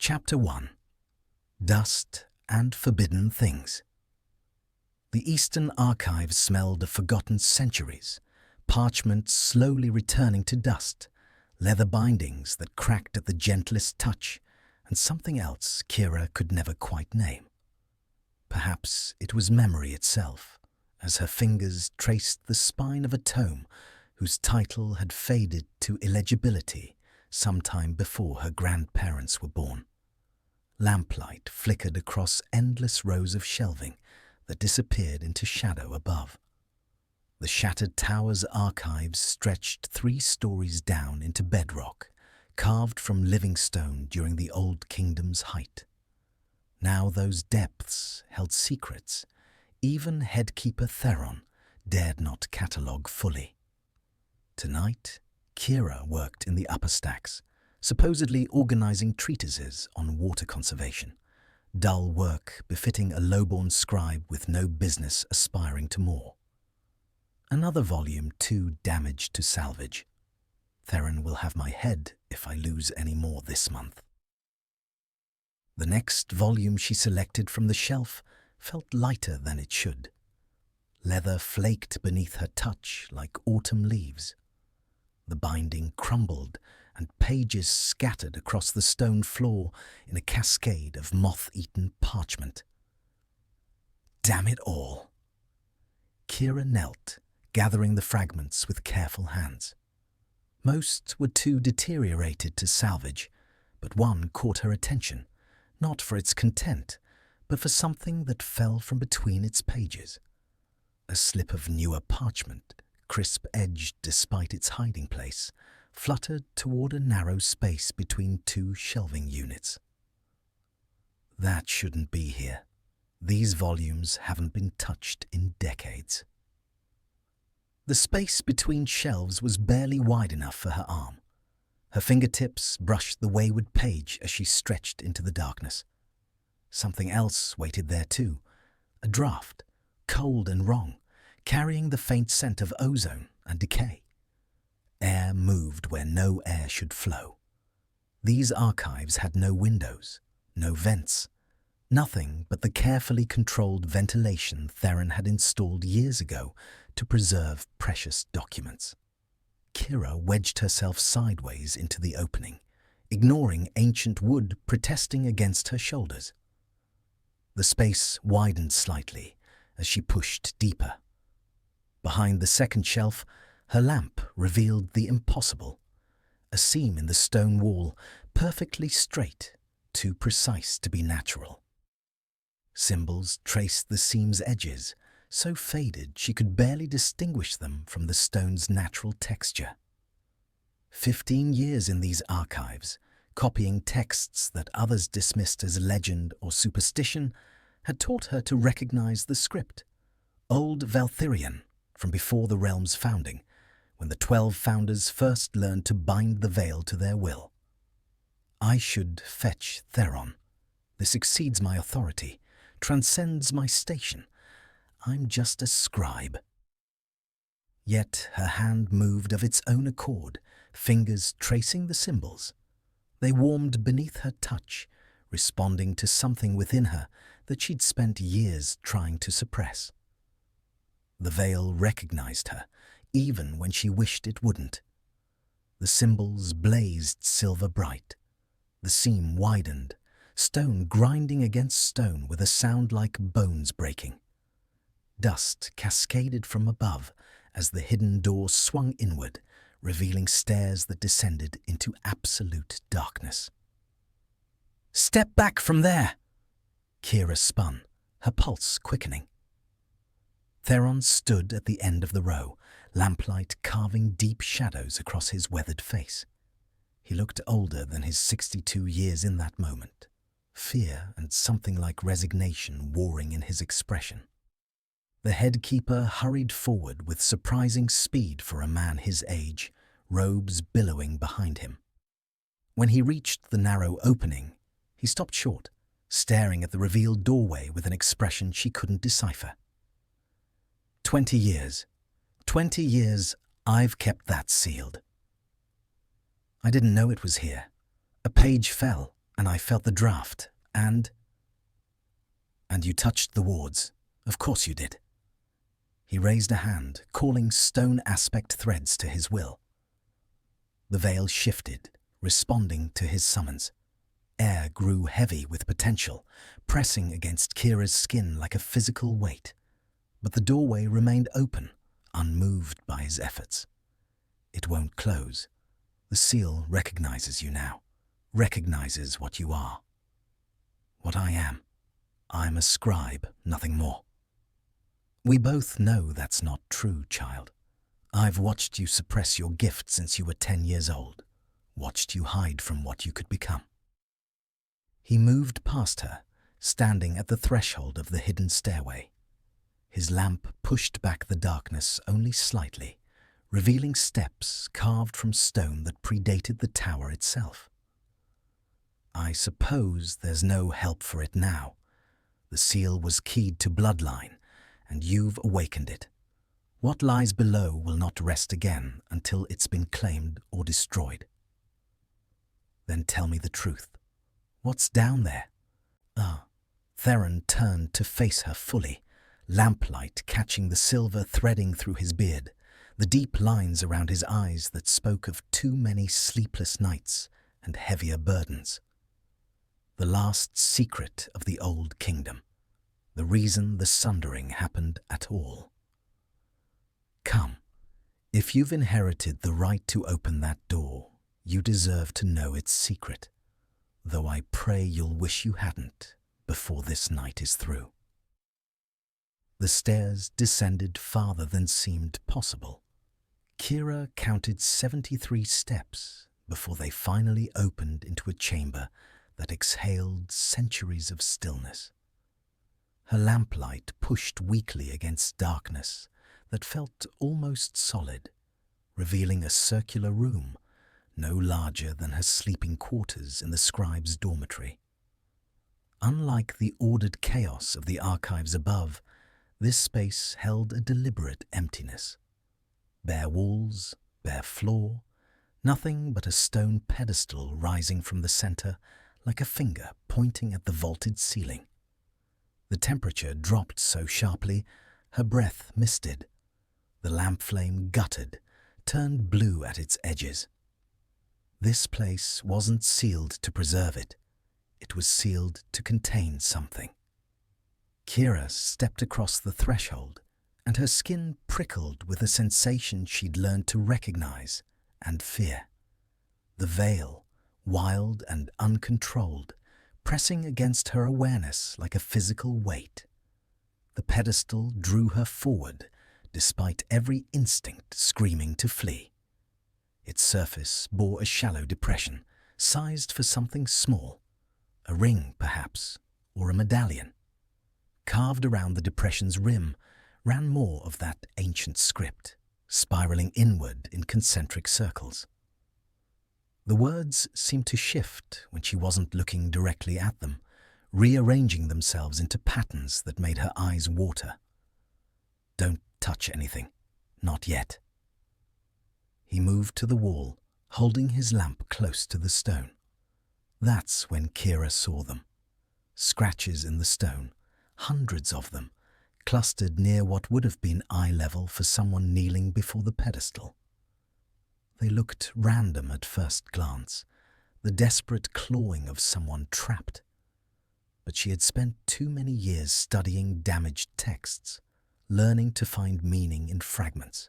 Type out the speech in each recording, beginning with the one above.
Chapter 1. Dust and Forbidden Things. The Eastern archives smelled of forgotten centuries, parchment slowly returning to dust, leather bindings that cracked at the gentlest touch, and something else Kira could never quite name. Perhaps it was memory itself, as her fingers traced the spine of a tome whose title had faded to illegibility sometime before her grandparents were born. Lamplight flickered across endless rows of shelving that disappeared into shadow above. The shattered tower's archives stretched 3 stories down into bedrock, carved from living stone during the Old Kingdom's height. Now those depths held secrets even head Keeper Theron dared not catalogue fully. Tonight, Kira worked in the upper stacks, supposedly organizing treatises on water conservation, dull work befitting a lowborn scribe with no business aspiring to more. Another volume too damaged to salvage. Theron will have my head if I lose any more this month. The next volume she selected from the shelf felt lighter than it should. Leather flaked beneath her touch like autumn leaves. The binding crumbled and pages scattered across the stone floor in a cascade of moth-eaten parchment. Damn it all! Kira knelt, gathering the fragments with careful hands. Most were too deteriorated to salvage, but one caught her attention, not for its content, but for something that fell from between its pages. A slip of newer parchment, crisp-edged despite its hiding place, fluttered toward a narrow space between 2 shelving units. That shouldn't be here. These volumes haven't been touched in decades. The space between shelves was barely wide enough for her arm. Her fingertips brushed the wayward page as she stretched into the darkness. Something else waited there too, a draft, cold and wrong, carrying the faint scent of ozone and decay. Air moved where no air should flow. These archives had no windows, no vents, nothing but the carefully controlled ventilation Theron had installed years ago to preserve precious documents. Kira wedged herself sideways into the opening, ignoring ancient wood protesting against her shoulders. The space widened slightly as she pushed deeper. Behind the second shelf, her lamp revealed the impossible, a seam in the stone wall, perfectly straight, too precise to be natural. Symbols traced the seam's edges, so faded she could barely distinguish them from the stone's natural texture. 15 years in these archives, copying texts that others dismissed as legend or superstition, had taught her to recognize the script. Old Vaelthyrian, from before the realm's founding, when the 12 founders first learned to bind the veil to their will. I should fetch Theron. This exceeds my authority, transcends my station. I'm just a scribe. Yet her hand moved of its own accord, fingers tracing the symbols. They warmed beneath her touch, responding to something within her that she'd spent years trying to suppress. The veil recognized her, even when she wished it wouldn't. The symbols blazed silver bright. The seam widened, stone grinding against stone with a sound like bones breaking. Dust cascaded from above as the hidden door swung inward, revealing stairs that descended into absolute darkness. "Step back from there!" Kira spun, her pulse quickening. Theron stood at the end of the row, lamplight carving deep shadows across his weathered face. He looked older than his 62 years in that moment, fear and something like resignation warring in his expression. The head keeper hurried forward with surprising speed for a man his age, robes billowing behind him. When he reached the narrow opening, he stopped short, staring at the revealed doorway with an expression she couldn't decipher. 20 years. 20 years I've kept that sealed. I didn't know it was here. A page fell, and I felt the draft, and you touched the wards. Of course you did. He raised a hand, calling stone aspect threads to his will. The veil shifted, responding to his summons. Air grew heavy with potential, pressing against Kira's skin like a physical weight. But the doorway remained open, unmoved by his efforts. It won't close. The seal recognizes you now, recognizes what you are. What I am. I'm a scribe, nothing more. We both know that's not true, child. I've watched you suppress your gift since you were 10 years old, watched you hide from what you could become. He moved past her, standing at the threshold of the hidden stairway. His lamp pushed back the darkness only slightly, revealing steps carved from stone that predated the tower itself. I suppose there's no help for it now. The seal was keyed to bloodline, and you've awakened it. What lies below will not rest again until it's been claimed or destroyed. Then tell me the truth. What's down there? Theron turned to face her fully, lamplight catching the silver threading through his beard, the deep lines around his eyes that spoke of too many sleepless nights and heavier burdens. The last secret of the Old Kingdom, the reason the sundering happened at all. Come, if you've inherited the right to open that door, you deserve to know its secret, though I pray you'll wish you hadn't before this night is through. The stairs descended farther than seemed possible. Kira counted 73 steps before they finally opened into a chamber that exhaled centuries of stillness. Her lamplight pushed weakly against darkness that felt almost solid, revealing a circular room no larger than her sleeping quarters in the scribe's dormitory. Unlike the ordered chaos of the archives above, this space held a deliberate emptiness. Bare walls, bare floor, nothing but a stone pedestal rising from the center like a finger pointing at the vaulted ceiling. The temperature dropped so sharply, her breath misted. The lamp flame guttered, turned blue at its edges. This place wasn't sealed to preserve it. It was sealed to contain something. Kira stepped across the threshold, and her skin prickled with a sensation she'd learned to recognize and fear. The veil, wild and uncontrolled, pressing against her awareness like a physical weight. The pedestal drew her forward, despite every instinct screaming to flee. Its surface bore a shallow depression, sized for something small, a ring perhaps, or a medallion. Carved around the depression's rim ran more of that ancient script, spiraling inward in concentric circles. The words seemed to shift when she wasn't looking directly at them, rearranging themselves into patterns that made her eyes water. Don't touch anything, not yet. He moved to the wall, holding his lamp close to the stone. That's when Kira saw them. Scratches in the stone, hundreds of them, clustered near what would have been eye level for someone kneeling before the pedestal. They looked random at first glance, the desperate clawing of someone trapped. But she had spent too many years studying damaged texts, learning to find meaning in fragments.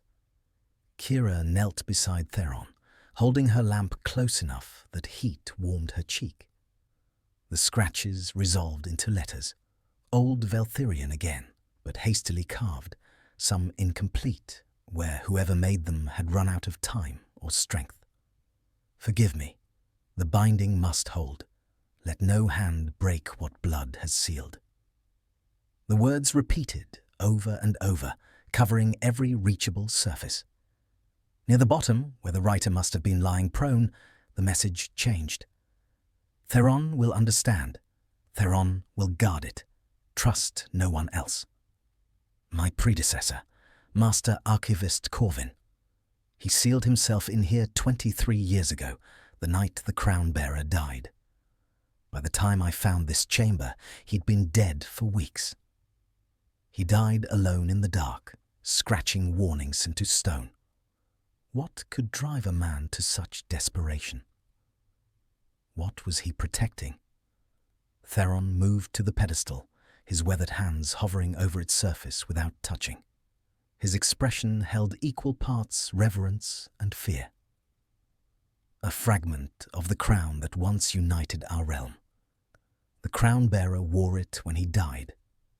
Kira knelt beside Theron, holding her lamp close enough that heat warmed her cheek. The scratches resolved into letters, Old Vaelthyrian again, but hastily carved, some incomplete, where whoever made them had run out of time or strength. Forgive me. The binding must hold. Let no hand break what blood has sealed. The words repeated over and over, covering every reachable surface. Near the bottom, where the writer must have been lying prone, the message changed. Theron will understand. Theron will guard it. Trust no one else. My predecessor, Master Archivist Corvin. He sealed himself in here 23 years ago, the night the crown bearer died. By the time I found this chamber, he'd been dead for weeks. He died alone in the dark, scratching warnings into stone. What could drive a man to such desperation? What was he protecting? Theron moved to the pedestal, his weathered hands hovering over its surface without touching. His expression held equal parts reverence and fear. A fragment of the crown that once united our realm. The crown-bearer wore it when he died,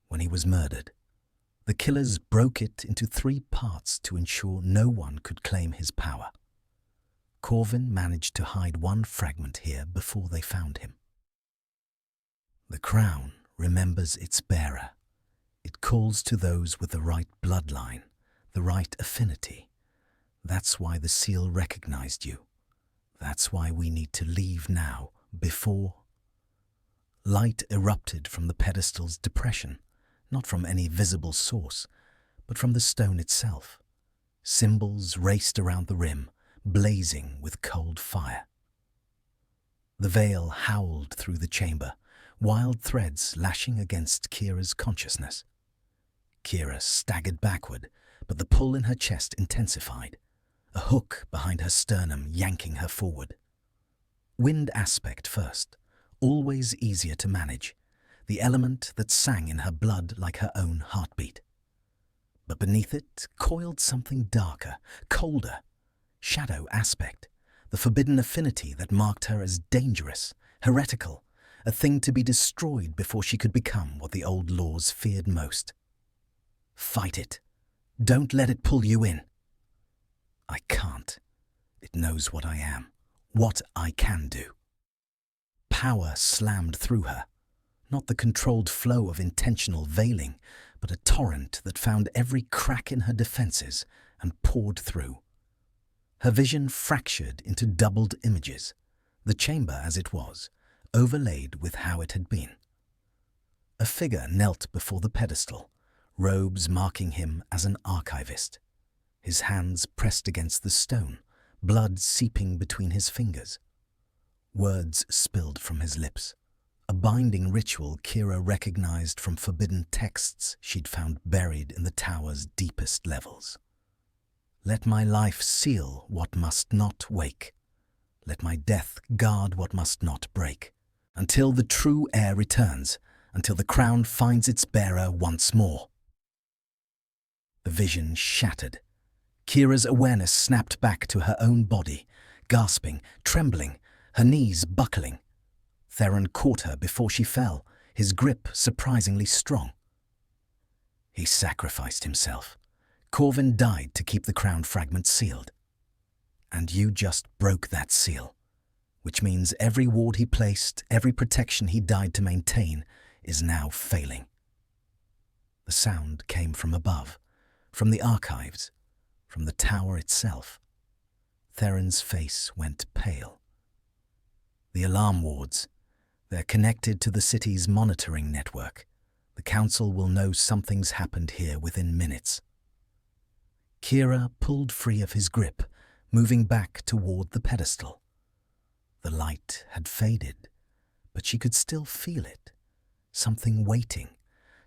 when he was murdered. The killers broke it into 3 parts to ensure no one could claim his power. Corvin managed to hide one fragment here before they found him. The crown remembers its bearer. It calls to those with the right bloodline, the right affinity. That's why the seal recognized you. That's why we need to leave now, before... Light erupted from the pedestal's depression, not from any visible source, but from the stone itself. Symbols raced around the rim, blazing with cold fire. The veil howled through the chamber, wild threads lashing against Kira's consciousness. Kira staggered backward, but the pull in her chest intensified, a hook behind her sternum yanking her forward. Wind aspect first, always easier to manage, the element that sang in her blood like her own heartbeat. But beneath it coiled something darker, colder. Shadow aspect, the forbidden affinity that marked her as dangerous, heretical, a thing to be destroyed before she could become what the old laws feared most. Fight it. Don't let it pull you in. I can't. It knows what I am, what I can do. Power slammed through her. Not the controlled flow of intentional veiling, but a torrent that found every crack in her defenses and poured through. Her vision fractured into doubled images, the chamber as it was, overlaid with how it had been. A figure knelt before the pedestal, robes marking him as an archivist. His hands pressed against the stone, blood seeping between his fingers. Words spilled from his lips. A binding ritual Kira recognized from forbidden texts she'd found buried in the tower's deepest levels. Let my life seal what must not wake. Let my death guard what must not break. Until the true heir returns, until the crown finds its bearer once more. The vision shattered. Kira's awareness snapped back to her own body, gasping, trembling, her knees buckling. Theron caught her before she fell, his grip surprisingly strong. He sacrificed himself. Corvin died to keep the crown fragment sealed. And you just broke that seal, which means every ward he placed, every protection he died to maintain, is now failing. The sound came from above, from the archives, from the tower itself. Theron's face went pale. The alarm wards, they're connected to the city's monitoring network. The council will know something's happened here within minutes. Kira pulled free of his grip, moving back toward the pedestal. The light had faded, but she could still feel it. Something waiting,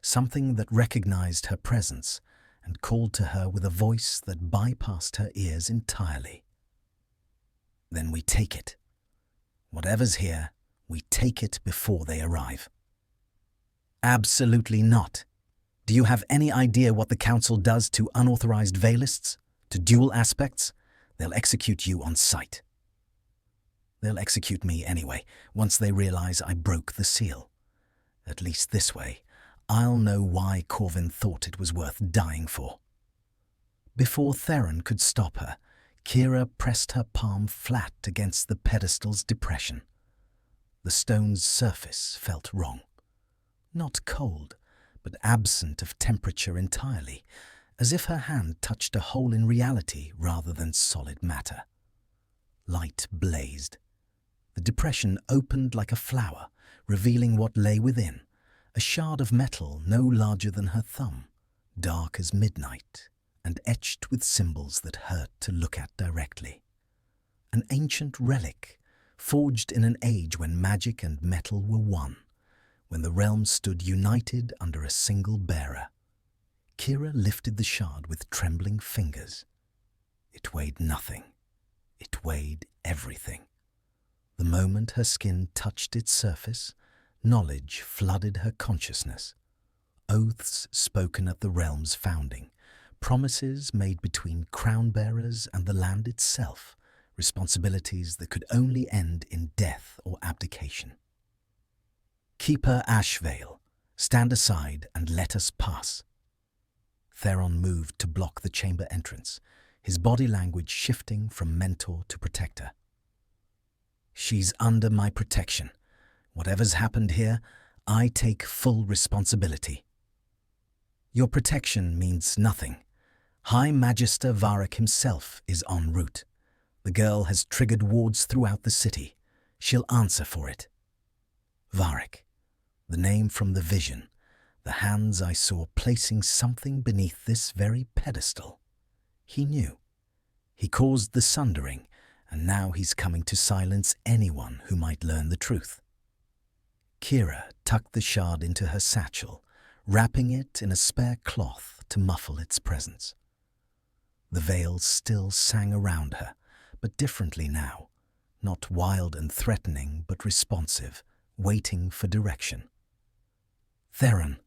something that recognized her presence and called to her with a voice that bypassed her ears entirely. Then we take it. Whatever's here, we take it before they arrive. Absolutely not. Do you have any idea what the council does to unauthorized Vaelists? To dual aspects? They'll execute you on sight. They'll execute me anyway, once they realize I broke the seal. At least this way, I'll know why Corvin thought it was worth dying for. Before Theron could stop her, Kira pressed her palm flat against the pedestal's depression. The stone's surface felt wrong. Not cold, but absent of temperature entirely, as if her hand touched a hole in reality rather than solid matter. Light blazed. The depression opened like a flower, revealing what lay within, a shard of metal no larger than her thumb, dark as midnight, and etched with symbols that hurt to look at directly. An ancient relic, forged in an age when magic and metal were one, when the realms stood united under a single bearer. Kira lifted the shard with trembling fingers. It weighed nothing. It weighed everything. The moment her skin touched its surface, knowledge flooded her consciousness. Oaths spoken at the realm's founding, promises made between crown-bearers and the land itself, responsibilities that could only end in death or abdication. "Keeper Ashvale, stand aside and let us pass." Theron moved to block the chamber entrance, his body language shifting from mentor to protector. "She's under my protection. Whatever's happened here, I take full responsibility." "Your protection means nothing. High Magister Varric himself is en route. The girl has triggered wards throughout the city. She'll answer for it." Varric, the name from the vision, the hands I saw placing something beneath this very pedestal. He knew. He caused the sundering, and now he's coming to silence anyone who might learn the truth. Kira tucked the shard into her satchel, wrapping it in a spare cloth to muffle its presence. The veil still sang around her, but differently now, not wild and threatening, but responsive, waiting for direction. "Theron,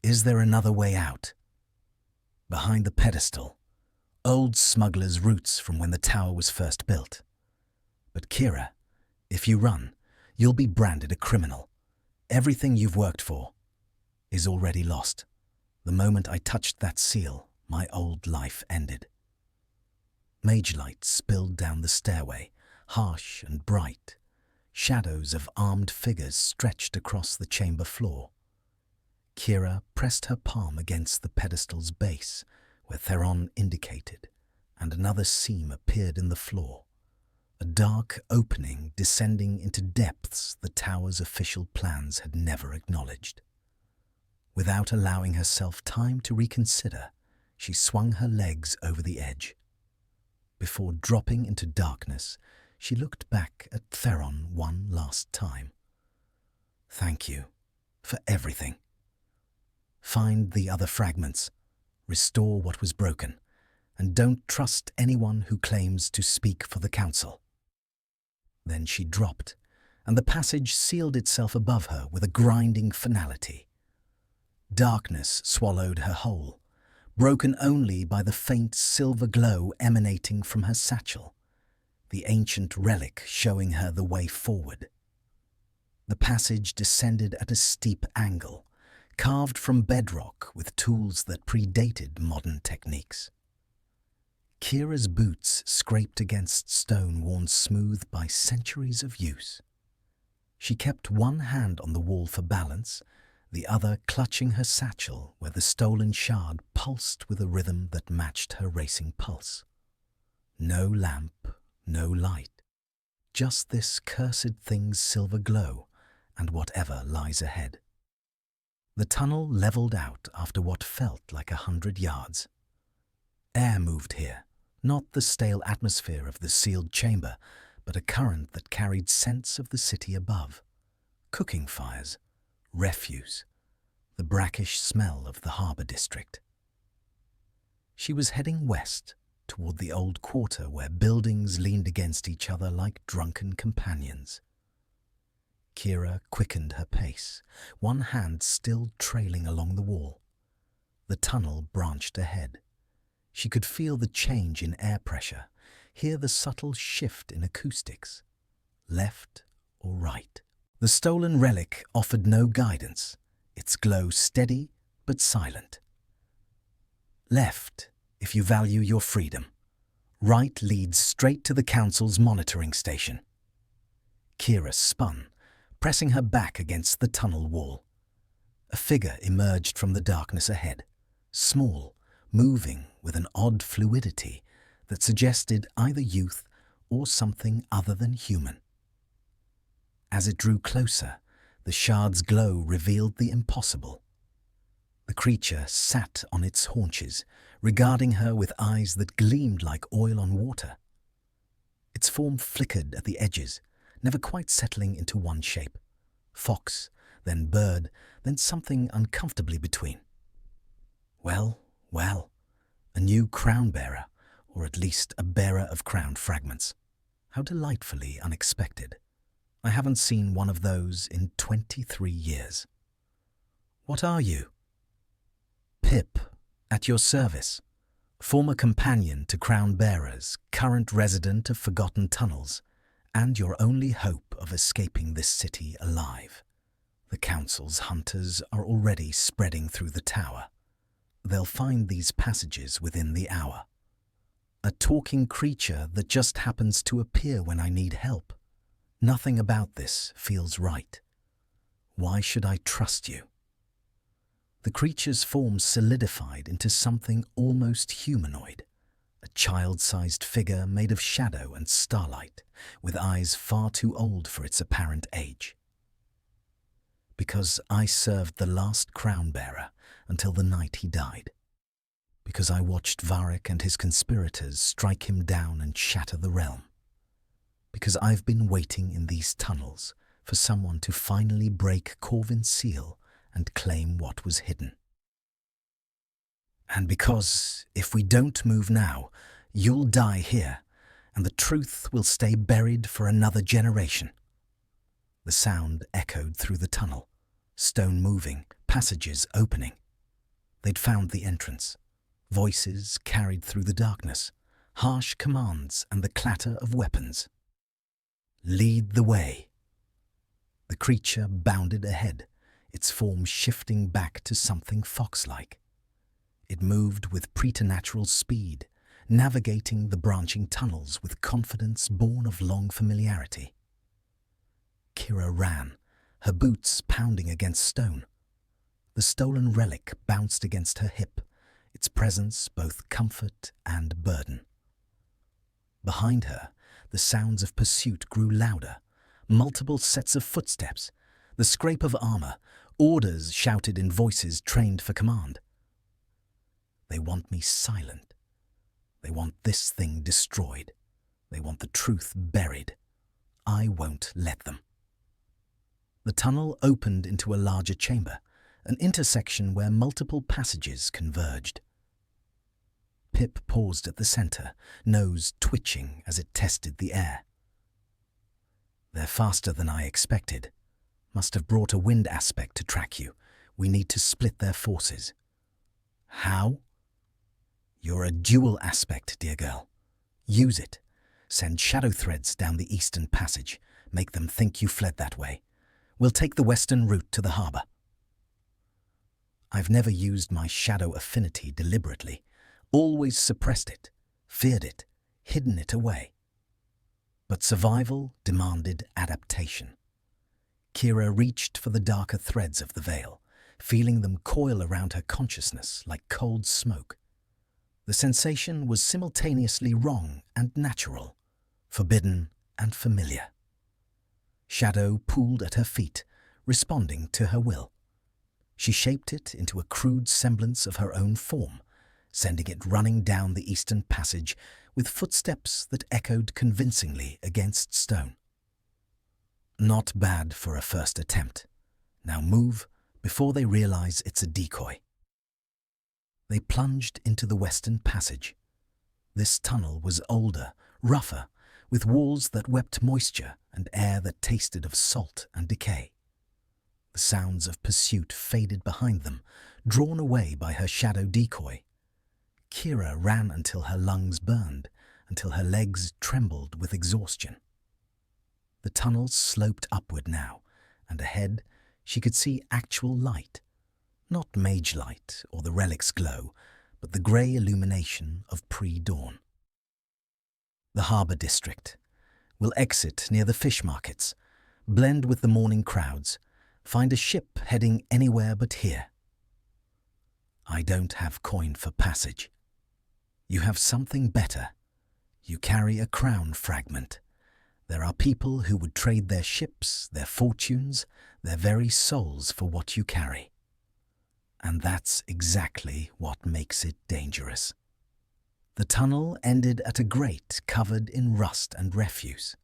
is there another way out?" "Behind the pedestal. Old smuggler's roots from when the tower was first built. But Kira, if you run, you'll be branded a criminal. Everything you've worked for is already lost. The moment I touched that seal, my old life ended." Mage light spilled down the stairway, harsh and bright. Shadows of armed figures stretched across the chamber floor. Kira pressed her palm against the pedestal's base, where Theron indicated, and another seam appeared in the floor. A dark opening descending into depths the tower's official plans had never acknowledged. Without allowing herself time to reconsider, she swung her legs over the edge. Before dropping into darkness, she looked back at Theron one last time. "Thank you for everything. Find the other fragments, restore what was broken, and don't trust anyone who claims to speak for the Council." Then she dropped, and the passage sealed itself above her with a grinding finality. Darkness swallowed her whole, broken only by the faint silver glow emanating from her satchel, the ancient relic showing her the way forward. The passage descended at a steep angle, carved from bedrock with tools that predated modern techniques. Kira's boots scraped against stone worn smooth by centuries of use. She kept one hand on the wall for balance, the other clutching her satchel where the stolen shard pulsed with a rhythm that matched her racing pulse. No lamp, no light. Just this cursed thing's silver glow and whatever lies ahead. The tunnel leveled out after what felt like 100 yards. Air moved here, not the stale atmosphere of the sealed chamber, but a current that carried scents of the city above. Cooking fires, refuse, the brackish smell of the harbour district. She was heading west, toward the old quarter where buildings leaned against each other like drunken companions. Kira quickened her pace, one hand still trailing along the wall. The tunnel branched ahead. She could feel the change in air pressure, hear the subtle shift in acoustics. Left or right? The stolen relic offered no guidance, its glow steady but silent. Left, if you value your freedom. Right leads straight to the Council's monitoring station. Kira spun, pressing her back against the tunnel wall. A figure emerged from the darkness ahead, small, moving with an odd fluidity that suggested either youth or something other than human. As it drew closer, the shard's glow revealed the impossible. The creature sat on its haunches, regarding her with eyes that gleamed like oil on water. Its form flickered at the edges, never quite settling into one shape. Fox, then bird, then something uncomfortably between. Well, well, a new crown bearer, or at least a bearer of crown fragments. How delightfully unexpected. I haven't seen one of those in 23 years. What are you? Pip, at your service. Former companion to crown bearers, current resident of forgotten tunnels, and your only hope of escaping this city alive. The Council's hunters are already spreading through the tower. They'll find these passages within the hour. A talking creature that just happens to appear when I need help. Nothing about this feels right. Why should I trust you? The creature's form solidified into something almost humanoid. A child-sized figure made of shadow and starlight, with eyes far too old for its apparent age. Because I served the last crown bearer until the night he died. Because I watched Varric and his conspirators strike him down and shatter the realm. Because I've been waiting in these tunnels for someone to finally break Corvin's seal and claim what was hidden. And because, if we don't move now, you'll die here, and the truth will stay buried for another generation. The sound echoed through the tunnel, stone moving, passages opening. They'd found the entrance. Voices carried through the darkness, harsh commands and the clatter of weapons. Lead the way. The creature bounded ahead, its form shifting back to something fox-like. It moved with preternatural speed, navigating the branching tunnels with confidence born of long familiarity. Kira ran, her boots pounding against stone. The stolen relic bounced against her hip, its presence both comfort and burden. Behind her, the sounds of pursuit grew louder, multiple sets of footsteps, the scrape of armor, orders shouted in voices trained for command. They want me silent. They want this thing destroyed. They want the truth buried. I won't let them. The tunnel opened into a larger chamber, an intersection where multiple passages converged. Pip paused at the center, nose twitching as it tested the air. They're faster than I expected. Must have brought a wind aspect to track you. We need to split their forces. How? You're a dual aspect, dear girl. Use it. Send shadow threads down the eastern passage. Make them think you fled that way. We'll take the western route to the harbor. I've never used my shadow affinity deliberately. Always suppressed it, feared it, hidden it away. But survival demanded adaptation. Kira reached for the darker threads of the veil, feeling them coil around her consciousness like cold smoke. The sensation was simultaneously wrong and natural, forbidden and familiar. Shadow pooled at her feet, responding to her will. She shaped it into a crude semblance of her own form, sending it running down the eastern passage with footsteps that echoed convincingly against stone. Not bad for a first attempt. Now move before they realize it's a decoy. They plunged into the western passage. This tunnel was older, rougher, with walls that wept moisture and air that tasted of salt and decay. The sounds of pursuit faded behind them, drawn away by her shadow decoy. Kira ran until her lungs burned, until her legs trembled with exhaustion. The tunnel sloped upward now, and ahead she could see actual light. Not mage light or the relic's glow, but the grey illumination of pre-dawn. The harbour district. We'll exit near the fish markets, blend with the morning crowds, find a ship heading anywhere but here. I don't have coin for passage. You have something better. You carry a crown fragment. There are people who would trade their ships, their fortunes, their very souls for what you carry. And that's exactly what makes it dangerous. The tunnel ended at a grate covered in rust and refuse.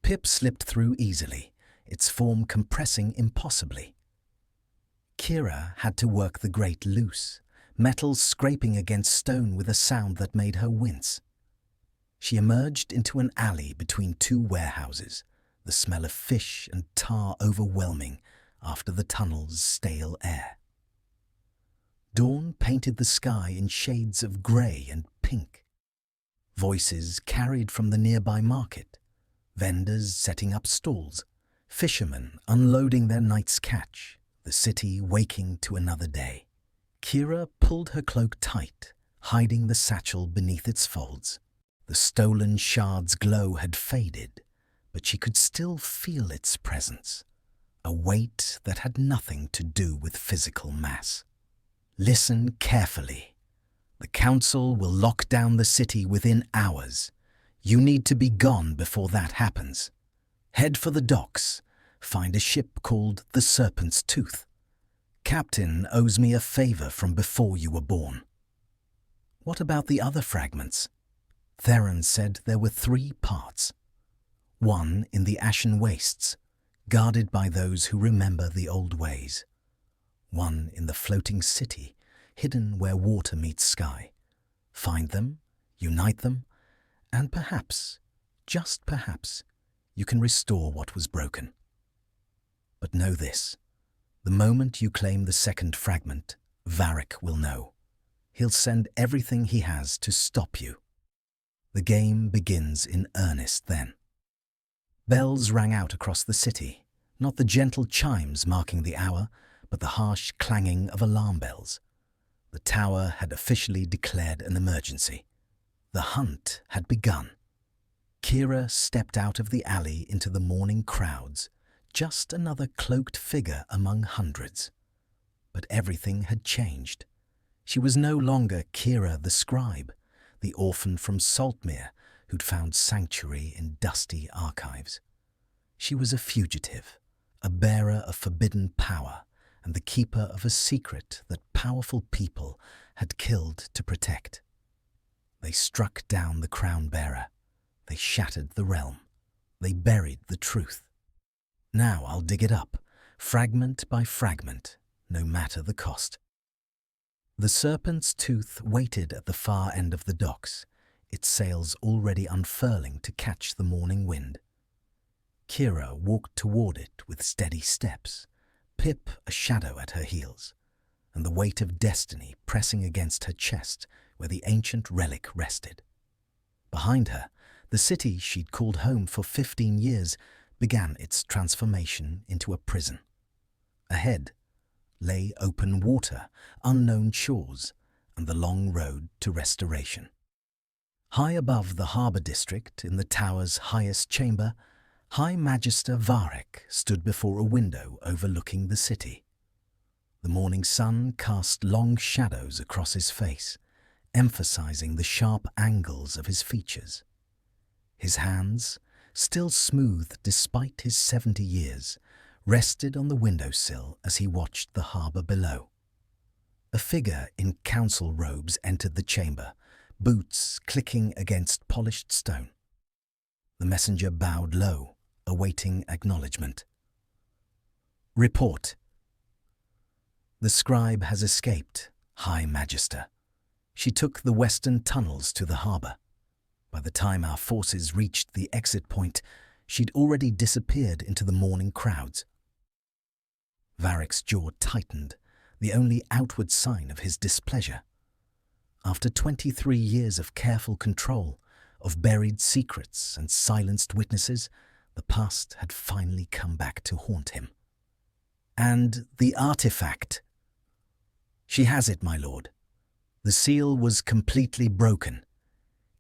Pip slipped through easily, its form compressing impossibly. Kira had to work the grate loose, metal scraping against stone with a sound that made her wince. She emerged into an alley between two warehouses, the smell of fish and tar overwhelming after the tunnel's stale air. Dawn painted the sky in shades of grey and pink. Voices carried from the nearby market, vendors setting up stalls, fishermen unloading their night's catch, the city waking to another day. Kira pulled her cloak tight, hiding the satchel beneath its folds. The stolen shard's glow had faded, but she could still feel its presence, a weight that had nothing to do with physical mass. Listen carefully. The council will lock down the city within hours. You need to be gone before that happens. Head for the docks. Find a ship called the Serpent's Tooth. Captain owes me a favor from before you were born. What about the other fragments? Theron said there were 3 parts. One in the Ashen Wastes, guarded by those who remember the old ways. One in the floating city, hidden where water meets sky. Find them, unite them, and perhaps, just perhaps, you can restore what was broken. But know this, the moment you claim the second fragment, Varric will know. He'll send everything he has to stop you. The game begins in earnest then. Bells rang out across the city, not the gentle chimes marking the hour, but the harsh clanging of alarm bells. The tower had officially declared an emergency. The hunt had begun. Kira stepped out of the alley into the morning crowds, just another cloaked figure among hundreds. But everything had changed. She was no longer Kira the scribe, the orphan from Saltmere who'd found sanctuary in dusty archives. She was a fugitive, a bearer of forbidden power, and the keeper of a secret that powerful people had killed to protect. They struck down the crown-bearer. They shattered the realm. They buried the truth. Now I'll dig it up, fragment by fragment, no matter the cost. The Serpent's Tooth waited at the far end of the docks, its sails already unfurling to catch the morning wind. Kira walked toward it with steady steps, Pip a shadow at her heels, and the weight of destiny pressing against her chest where the ancient relic rested. Behind her, the city she'd called home for 15 years began its transformation into a prison. Ahead lay open water, unknown shores, and the long road to restoration. High above the harbour district, in the tower's highest chamber, High Magister Varric stood before a window overlooking the city. The morning sun cast long shadows across his face, emphasizing the sharp angles of his features. His hands, still smooth despite his 70 years, rested on the windowsill as he watched the harbour below. A figure in council robes entered the chamber, boots clicking against polished stone. The messenger bowed low, awaiting acknowledgement. Report. The scribe has escaped, High Magister. She took the western tunnels to the harbour. By the time our forces reached the exit point, she'd already disappeared into the morning crowds. Varric's jaw tightened, the only outward sign of his displeasure. After 23 years of careful control, of buried secrets and silenced witnesses, the past had finally come back to haunt him. And the artifact. She has it, my lord. The seal was completely broken.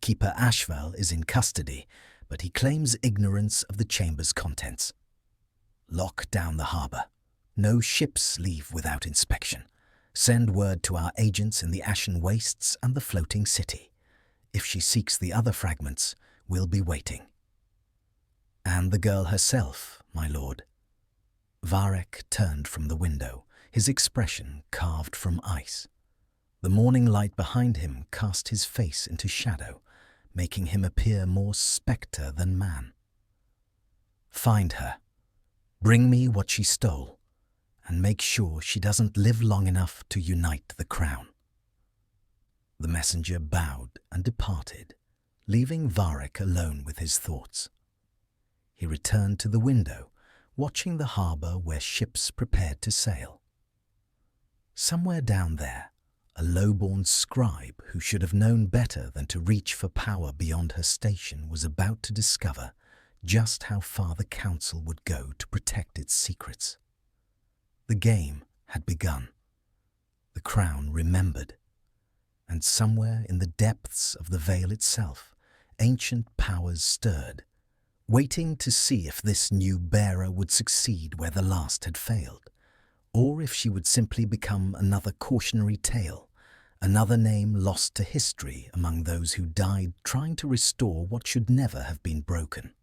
Keeper Ashval is in custody, but he claims ignorance of the chamber's contents. Lock down the harbour. No ships leave without inspection. Send word to our agents in the Ashen Wastes and the floating city. If she seeks the other fragments, we'll be waiting. And the girl herself, my lord. Varric turned from the window, his expression carved from ice. The morning light behind him cast his face into shadow, making him appear more spectre than man. Find her, bring me what she stole, and make sure she doesn't live long enough to unite the crown." The messenger bowed and departed, leaving Varric alone with his thoughts. He returned to the window, watching the harbour where ships prepared to sail. Somewhere down there, a lowborn scribe who should have known better than to reach for power beyond her station was about to discover just how far the council would go to protect its secrets. The game had begun. The crown remembered. And somewhere in the depths of the Vale itself, ancient powers stirred, waiting to see if this new bearer would succeed where the last had failed, or if she would simply become another cautionary tale, another name lost to history among those who died trying to restore what should never have been broken.